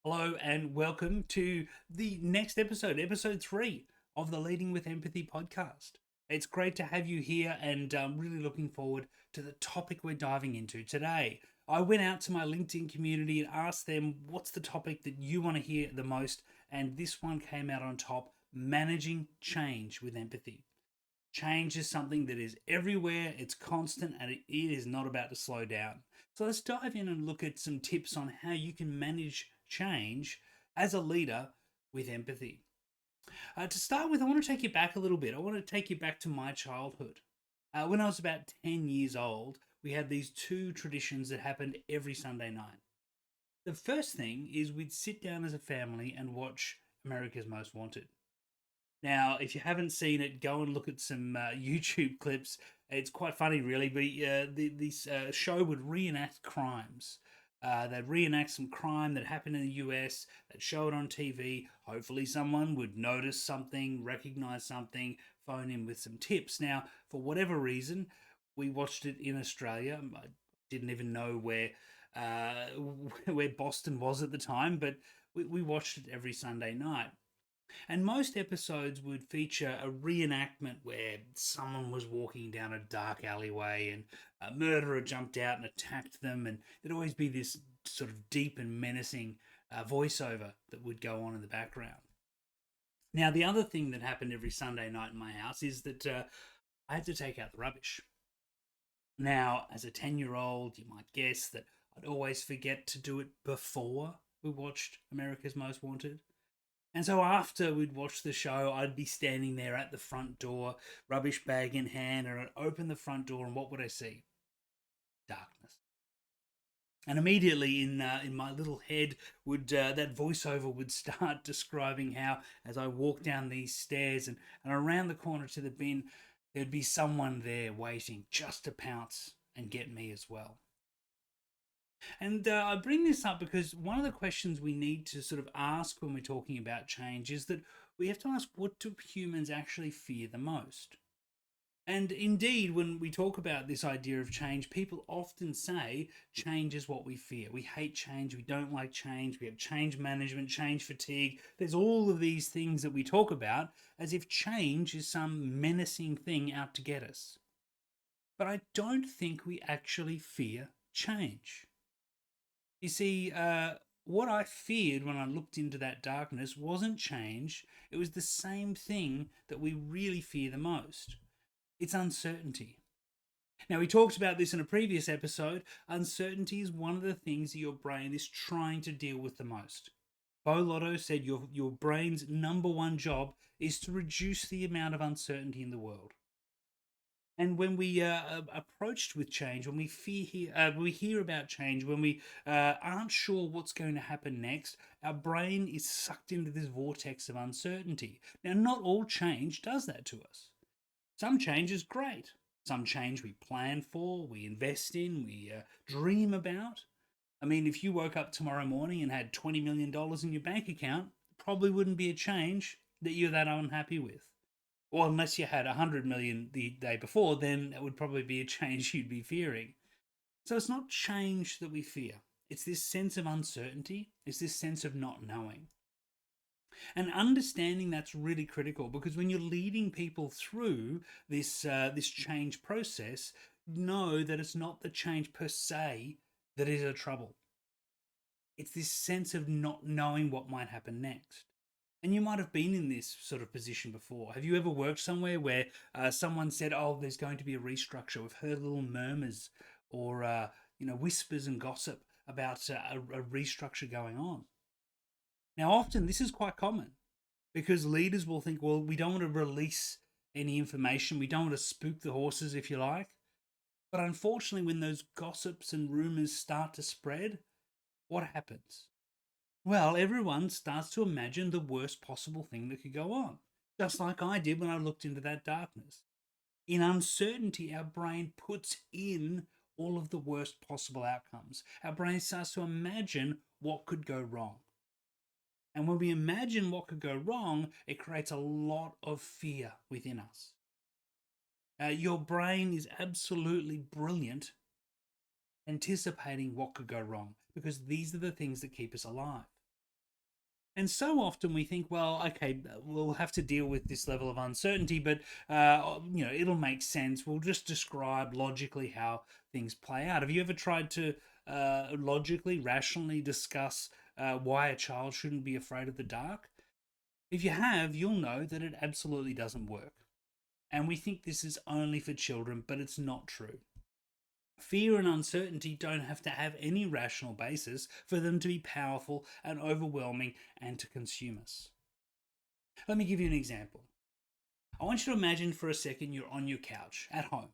Hello and welcome to the next episode, episode 3 of the Leading with Empathy podcast. It's great to have you here and I'm really looking forward to the topic we're diving into today. I went out to my LinkedIn community and asked them what's the topic that you want to hear the most, and this one came out on top: managing change with empathy. Change is something that is everywhere, it's constant, and it is not about to slow down. So let's dive in and look at some tips on how you can manage change as a leader with empathy. To start with, I want to take you back a little bit. I want to take you back to my childhood. When I was about 10 years old, we had these two traditions that happened every Sunday night. The first thing is we'd sit down as a family and watch America's Most Wanted. Now, if you haven't seen it, go and look at some YouTube clips. It's quite funny, really. But this show would reenact crimes. They'd reenact some crime that happened in the US. They'd show it on TV. Hopefully, someone would notice something, recognize something, phone in with some tips. Now, for whatever reason, we watched it in Australia. I didn't even know uh, where Boston was at the time, but we watched it every Sunday night. And most episodes would feature a reenactment where someone was walking down a dark alleyway and a murderer jumped out and attacked them. And there'd always be this sort of deep and menacing voiceover that would go on in the background. Now, the other thing that happened every Sunday night in my house is that I had to take out the rubbish. Now, as a 10-year-old, you might guess that I'd always forget to do it before we watched America's Most Wanted. And so after we'd watched the show, I'd be standing there at the front door, rubbish bag in hand, and I'd open the front door, and what would I see? Darkness. And immediately in my little head would that voiceover would start describing how, as I walked down these stairs and around the corner to the bin, there'd be someone there waiting just to pounce and get me as well. And I bring this up because one of the questions we need to sort of ask when we're talking about change is that we have to ask, what do humans actually fear the most? And indeed, when we talk about this idea of change, people often say change is what we fear. We hate change. We don't like change. We have change management, change fatigue. There's all of these things that we talk about as if change is some menacing thing out to get us. But I don't think we actually fear change. You see, what I feared when I looked into that darkness wasn't change. It was the same thing that we really fear the most. It's uncertainty. Now, we talked about this in a previous episode. Uncertainty is one of the things that your brain is trying to deal with the most. Bo Lotto said your brain's number one job is to reduce the amount of uncertainty in the world. And when we approached with change, when we hear about change, when we aren't sure what's going to happen next, our brain is sucked into this vortex of uncertainty. Now, not all change does that to us. Some change is great. Some change we plan for, we invest in, we dream about. I mean, if you woke up tomorrow morning and had $20 million in your bank account, probably wouldn't be a change that you're that unhappy with. Or unless you had 100 million the day before, then that would probably be a change you'd be fearing. So it's not change that we fear. It's this sense of uncertainty. It's this sense of not knowing. And understanding that's really critical, because when you're leading people through this change process, know that it's not the change per se that is a trouble. It's this sense of not knowing what might happen next. And you might have been in this sort of position before. Have you ever worked somewhere where someone said, "Oh, there's going to be a restructure"? We've heard little murmurs or whispers and gossip about a restructure going on. Now, often this is quite common because leaders will think, "Well, we don't want to release any information. We don't want to spook the horses, if you like." But unfortunately, when those gossips and rumors start to spread, what happens? Well, everyone starts to imagine the worst possible thing that could go on, just like I did when I looked into that darkness. In uncertainty, our brain puts in all of the worst possible outcomes. Our brain starts to imagine what could go wrong. And when we imagine what could go wrong, it creates a lot of fear within us. Your brain is absolutely brilliant anticipating what could go wrong because these are the things that keep us alive. And so often we think, well, okay, we'll have to deal with this level of uncertainty, but it'll make sense. We'll just describe logically how things play out. Have you ever tried to logically, rationally discuss why a child shouldn't be afraid of the dark? If you have, you'll know that it absolutely doesn't work. And we think this is only for children, but it's not true. Fear and uncertainty don't have to have any rational basis for them to be powerful and overwhelming and to consume us. Let me give you an example. I want you to imagine for a second you're on your couch at home,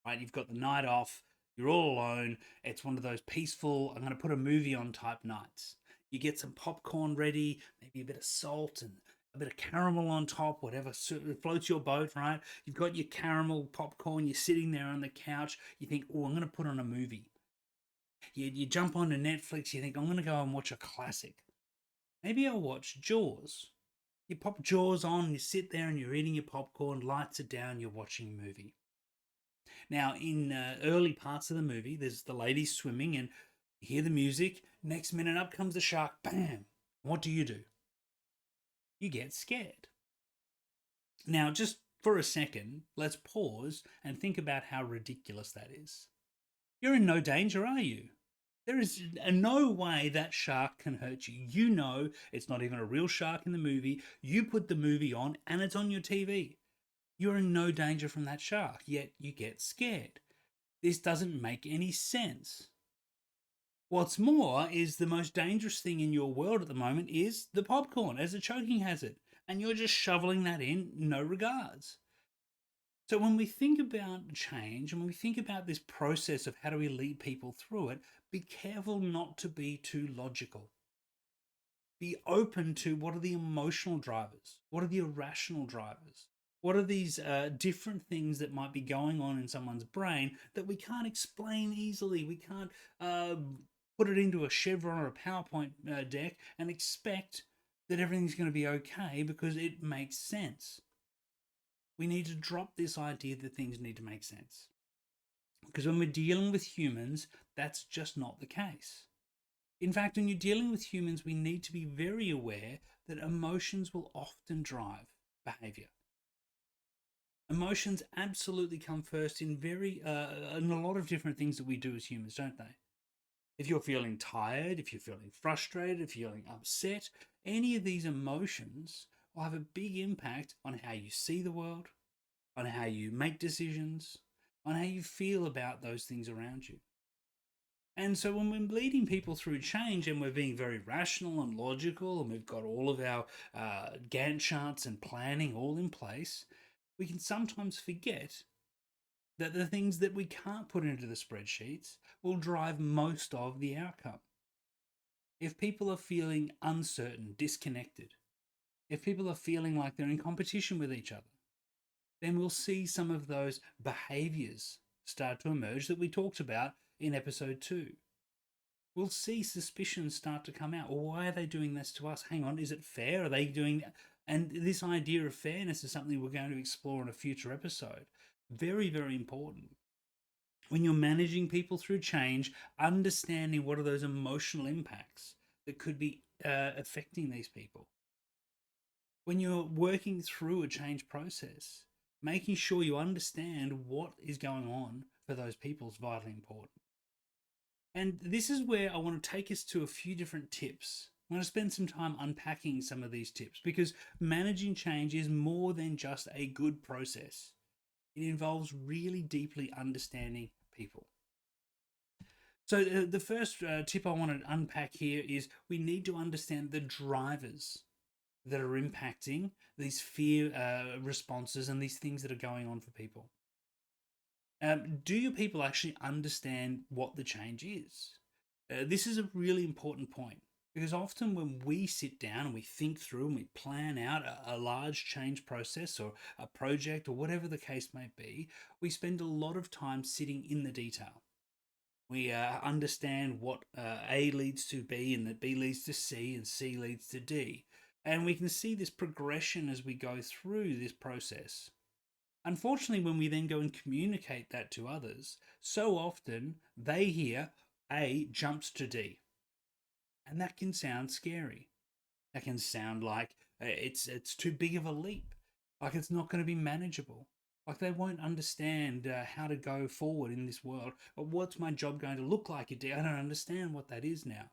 right? You've got the night off, you're all alone. It's one of those peaceful, I'm going to put a movie on type nights. You get some popcorn ready, maybe a bit of salt and a bit of caramel on top, whatever floats your boat, right? You've got your caramel popcorn, you're sitting there on the couch, you think, oh, I'm going to put on a movie. You jump onto Netflix, you think, I'm going to go and watch a classic. Maybe I'll watch Jaws. You pop Jaws on, you sit there and you're eating your popcorn, lights are down, you're watching a movie. Now, in early parts of the movie, there's the lady swimming and you hear the music. Next minute, up comes the shark. Bam! What do? You get scared. Now, just for a second, let's pause and think about how ridiculous that is. You're in no danger, are you? There is no way that shark can hurt you. You know it's not even a real shark in the movie. You put the movie on and it's on your TV. You're in no danger from that shark, yet you get scared. This doesn't make any sense. What's more is the most dangerous thing in your world at the moment is the popcorn as a choking hazard, and you're just shoveling that in, no regards. So when we think about change and when we think about this process of how do we lead people through it, be careful not to be too logical. Be open to what are the emotional drivers? What are the irrational drivers? What are these different things that might be going on in someone's brain that we can't explain easily? We can't put it into a Chevron or a PowerPoint deck and expect that everything's going to be okay because it makes sense. We need to drop this idea that things need to make sense. Because when we're dealing with humans, that's just not the case. In fact, when you're dealing with humans, we need to be very aware that emotions will often drive behavior. Emotions absolutely come first in in a lot of different things that we do as humans, don't they? If you're feeling tired, if you're feeling frustrated, if you're feeling upset, any of these emotions will have a big impact on how you see the world, on how you make decisions, on how you feel about those things around you. And so when we're leading people through change and we're being very rational and logical and we've got all of our Gantt charts and planning all in place, we can sometimes forget that the things that we can't put into the spreadsheets will drive most of the outcome. If people are feeling uncertain, disconnected, if people are feeling like they're in competition with each other, then we'll see some of those behaviors start to emerge that we talked about in episode 2. We'll see suspicions start to come out. Well, why are they doing this to us? Hang on, is it fair? Are they doing that? And this idea of fairness is something we're going to explore in a future episode. Very, very important. When you're managing people through change, understanding what are those emotional impacts that could be affecting these people. When you're working through a change process, making sure you understand what is going on for those people is vitally important. And this is where I want to take us to a few different tips. I'm going to spend some time unpacking some of these tips because managing change is more than just a good process. It involves really deeply understanding people. So the first tip I want to unpack here is we need to understand the drivers that are impacting these fear responses and these things that are going on for people. Do your people actually understand what the change is? This is a really important point because often when we sit down and we think through and we plan out a large change process or a project or whatever the case may be, we spend a lot of time sitting in the detail. We understand what A leads to B and that B leads to C and C leads to D. And we can see this progression as we go through this process. Unfortunately, when we then go and communicate that to others, so often they hear A jumps to D. And that can sound scary. That can sound like it's too big of a leap, like it's not going to be manageable. Like they won't understand how to go forward in this world. But what's my job going to look like? I don't understand what that is now.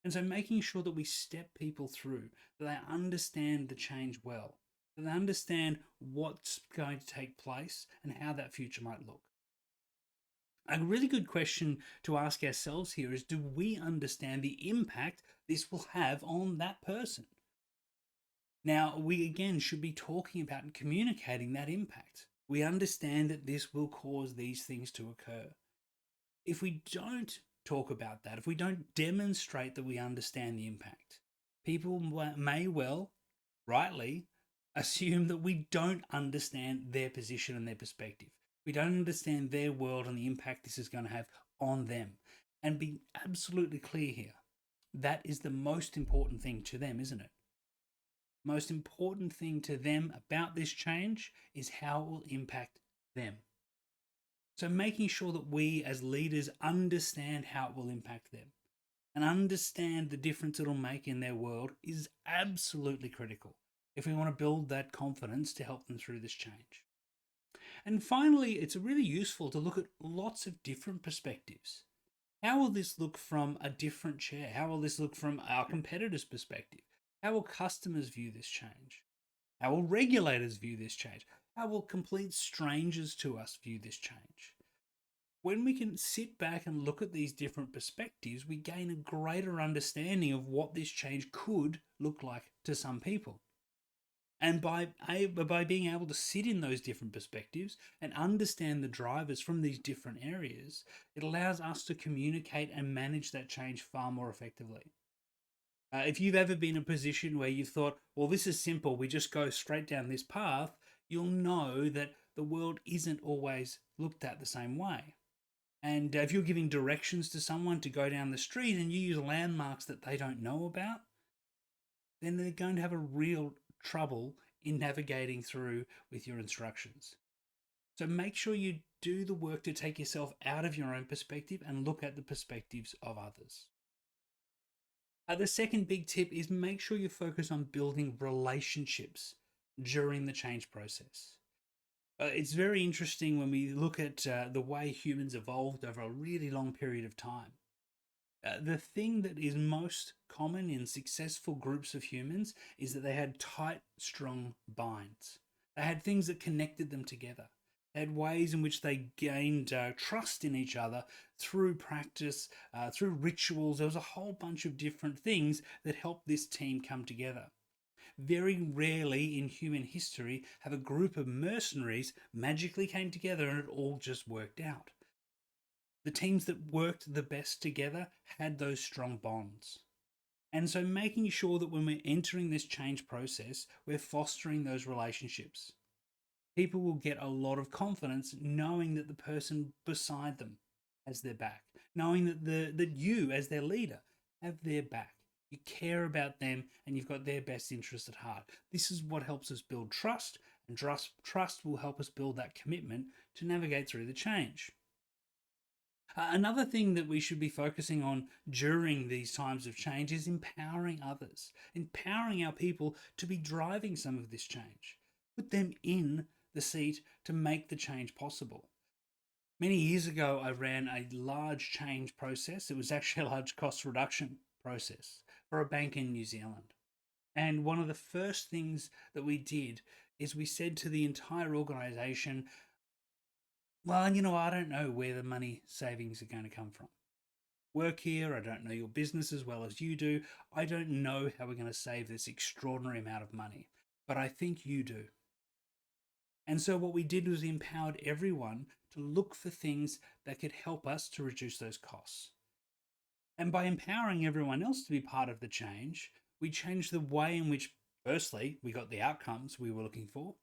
And so making sure that we step people through, that they understand the change well, that they understand what's going to take place and how that future might look. A really good question to ask ourselves here is, do we understand the impact this will have on that person? Now, we again should be talking about and communicating that impact. We understand that this will cause these things to occur. If we don't talk about that, if we don't demonstrate that we understand the impact, people may well, rightly, assume that we don't understand their position and their perspective. We don't understand their world and the impact this is going to have on them. And be absolutely clear here. That is the most important thing to them, isn't it? Most important thing to them about this change is how it will impact them. So making sure that we as leaders understand how it will impact them and understand the difference it'll make in their world is absolutely critical if we want to build that confidence to help them through this change. And finally, it's really useful to look at lots of different perspectives. How will this look from a different chair? How will this look from our competitors' perspective? How will customers view this change? How will regulators view this change? How will complete strangers to us view this change? When we can sit back and look at these different perspectives, we gain a greater understanding of what this change could look like to some people. And by being able to sit in those different perspectives and understand the drivers from these different areas, it allows us to communicate and manage that change far more effectively. If you've ever been in a position where you've thought, well, this is simple, we just go straight down this path, you'll know that the world isn't always looked at the same way. And if you're giving directions to someone to go down the street and you use landmarks that they don't know about, then they're going to have a real trouble in navigating through with your instructions. So make sure you do the work to take yourself out of your own perspective and look at the perspectives of others. The second big tip is make sure you focus on building relationships during the change process. It's very interesting when we look at the way humans evolved over a really long period of time. The thing that is most common in successful groups of humans is that they had tight, strong binds. They had things that connected them together. They had ways in which they gained trust in each other through practice, through rituals. There was a whole bunch of different things that helped this team come together. Very rarely in human history have a group of mercenaries magically came together and it all just worked out. The teams that worked the best together had those strong bonds. And so making sure that when we're entering this change process, we're fostering those relationships. People will get a lot of confidence knowing that the person beside them has their back, knowing that you as their leader have their back. You care about them and you've got their best interest at heart. This is what helps us build trust, and trust will help us build that commitment to navigate through the change. Another thing that we should be focusing on during these times of change is empowering others, empowering our people to be driving some of this change. Put them in the seat to make the change possible. Many years ago, I ran a large change process. It was actually a large cost reduction process for a bank in New Zealand. And one of the first things that we did is we said to the entire organization, well, I don't know where the money savings are going to come from. Work here, I don't know your business as well as you do. I don't know how we're going to save this extraordinary amount of money, but I think you do. And so what we did was we empowered everyone to look for things that could help us to reduce those costs. And by empowering everyone else to be part of the change, we changed the way in which, firstly, we got the outcomes we were looking for,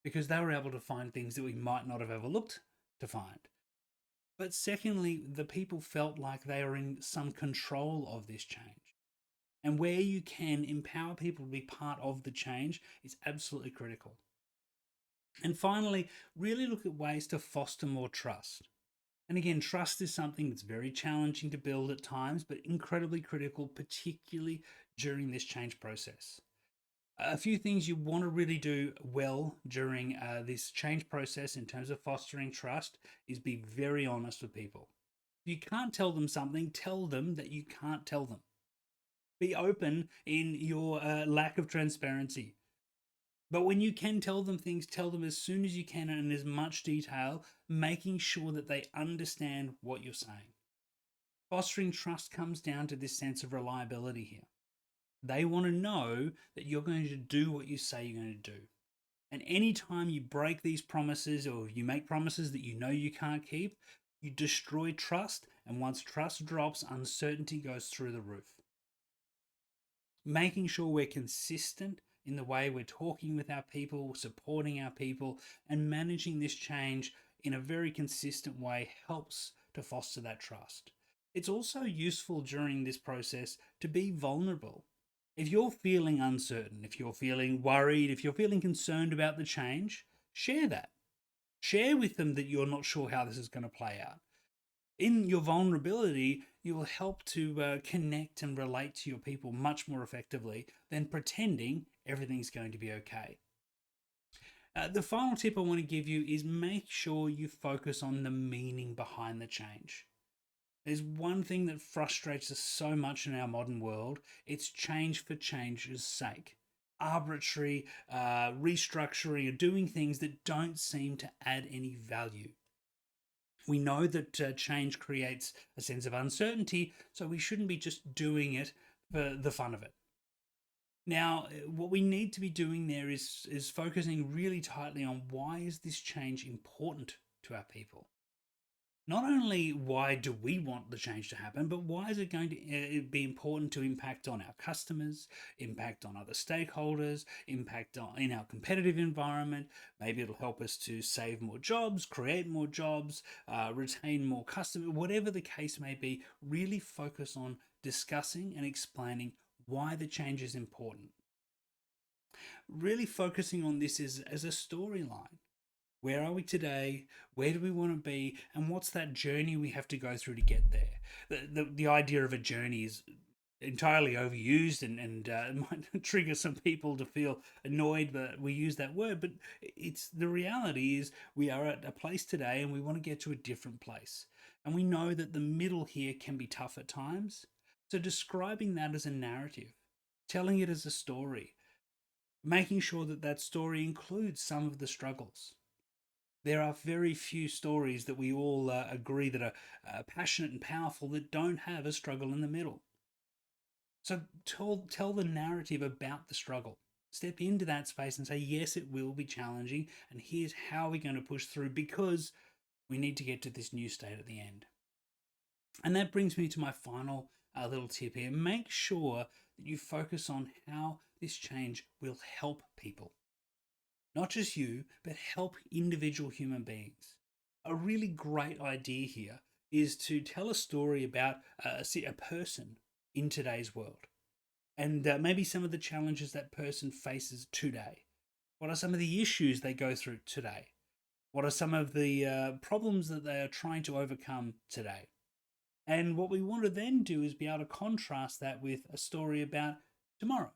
because they were able to find things that we might not have ever looked to find. But secondly, the people felt like they are in some control of this change. And where you can empower people to be part of the change is absolutely critical. And finally, really look at ways to foster more trust. And again, trust is something that's very challenging to build at times, but incredibly critical, particularly during this change process. A few things you want to really do well during this change process in terms of fostering trust is be very honest with people. If you can't tell them something, tell them that you can't tell them. Be open in your lack of transparency. But when you can tell them things, tell them as soon as you can and in as much detail, making sure that they understand what you're saying. Fostering trust comes down to this sense of reliability here. They want to know that you're going to do what you say you're going to do. And anytime you break these promises or you make promises that you know you can't keep, you destroy trust. And once trust drops, uncertainty goes through the roof. Making sure we're consistent in the way we're talking with our people, supporting our people, and managing this change in a very consistent way helps to foster that trust. It's also useful during this process to be vulnerable. If you're feeling uncertain, if you're feeling worried, if you're feeling concerned about the change, share that. Share with them that you're not sure how this is going to play out. In your vulnerability, you will help to connect and relate to your people much more effectively than pretending everything's going to be okay. The final tip I want to give you is make sure you focus on the meaning behind the change. There's one thing that frustrates us so much in our modern world. It's change for change's sake. Arbitrary restructuring or doing things that don't seem to add any value. We know that change creates a sense of uncertainty, so we shouldn't be just doing it for the fun of it. Now, what we need to be doing there is focusing really tightly on why is this change important to our people? Not only why do we want the change to happen, but why is it going to be important to impact on our customers, impact on other stakeholders, impact in our competitive environment? Maybe it'll help us to save more jobs, create more jobs, retain more customers, whatever the case may be. Really focus on discussing and explaining why the change is important. Really focusing on this as a storyline. Where are we today? Where do we want to be? And what's that journey we have to go through to get there? The idea of a journey is entirely overused and it might trigger some people to feel annoyed that we use that word. But it's the reality is we are at a place today and we want to get to a different place. And we know that the middle here can be tough at times. So describing that as a narrative, telling it as a story, making sure that that story includes some of the struggles. There are very few stories that we all agree that are passionate and powerful that don't have a struggle in the middle. So tell the narrative about the struggle. Step into that space and say, yes, it will be challenging, and here's how we're going to push through because we need to get to this new state at the end. And that brings me to my final little tip here. Make sure that you focus on how this change will help people. Not just you, but help individual human beings. A really great idea here is to tell a story about a person in today's world and maybe some of the challenges that person faces today. What are some of the issues they go through today? What are some of the problems that they are trying to overcome today? And what we want to then do is be able to contrast that with a story about tomorrow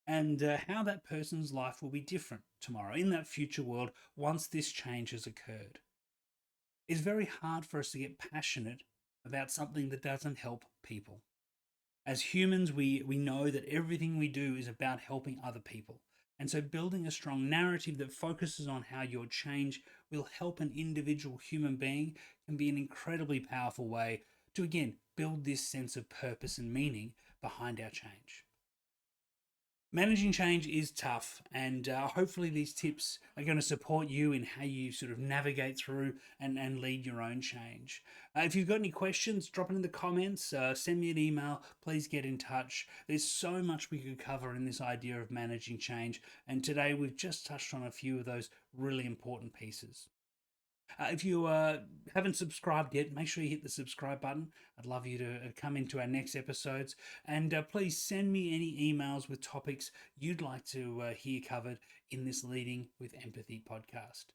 and how that person's life will be different tomorrow in that future world once this change has occurred. It's very hard for us to get passionate about something that doesn't help people. As humans, we know that everything we do is about helping other people. And so building a strong narrative that focuses on how your change will help an individual human being can be an incredibly powerful way to, again, build this sense of purpose and meaning behind our change. Managing change is tough, and hopefully these tips are going to support you in how you sort of navigate through and lead your own change. If you've got any questions, drop it in the comments, send me an email, please get in touch. There's so much we could cover in this idea of managing change, and today we've just touched on a few of those really important pieces. If you haven't subscribed yet, make sure you hit the subscribe button. I'd love you to come into our next episodes. And please send me any emails with topics you'd like to hear covered in this Leading with Empathy podcast.